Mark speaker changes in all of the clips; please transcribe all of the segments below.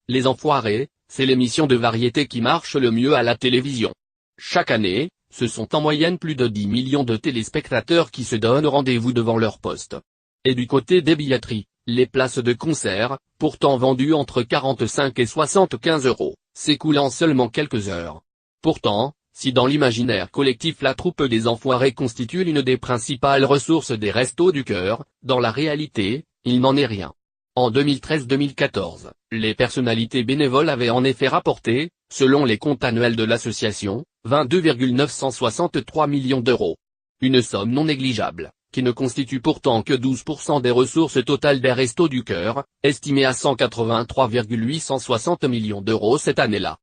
Speaker 1: Les Enfoirés, c'est l'émission de variété qui marche le mieux à la télévision. Chaque année, ce sont en moyenne plus de 10 millions de téléspectateurs qui se donnent rendez-vous devant leur poste. Et du côté des billetteries, les places de concert, pourtant vendues entre 45 et 75 €, s'écoulent en seulement quelques heures. Pourtant, si dans l'imaginaire collectif la troupe des Enfoirés constitue l'une des principales ressources des Restos du Cœur, dans la réalité, il n'en est rien. En 2013-2014, les personnalités bénévoles avaient en effet rapporté, selon les comptes annuels de l'association, 22,963 millions d'euros. Une somme non négligeable, qui ne constitue pourtant que 12% des ressources totales des Restos du Cœur, estimées à 183,860 millions d'euros cette année-là.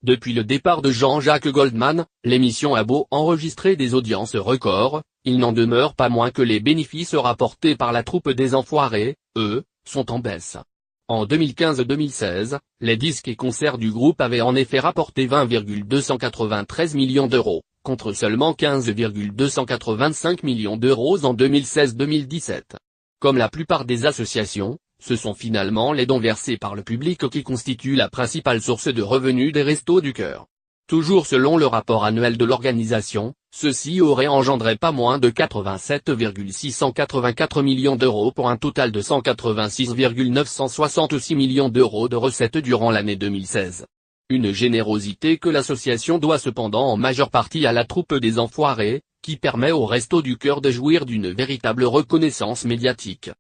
Speaker 1: Depuis le départ de Jean-Jacques Goldman, l'émission a beau enregistrer des audiences records, il n'en demeure pas moins que les bénéfices rapportés par la troupe des Enfoirés, eux, sont en baisse. En 2015-2016, les disques et concerts du groupe avaient en effet rapporté 20,293 millions d'euros, contre seulement 15,285 millions d'euros en 2016-2017. Comme la plupart des associations, ce sont finalement les dons versés par le public qui constituent la principale source de revenus des Restos du Cœur. Toujours selon le rapport annuel de l'organisation, ceci aurait engendré pas moins de 87,684 millions d'euros pour un total de 186,966 millions d'euros de recettes durant l'année 2016. Une générosité que l'association doit cependant en majeure partie à la troupe des Enfoirés, qui permet aux Restos du Cœur de jouir d'une véritable reconnaissance médiatique.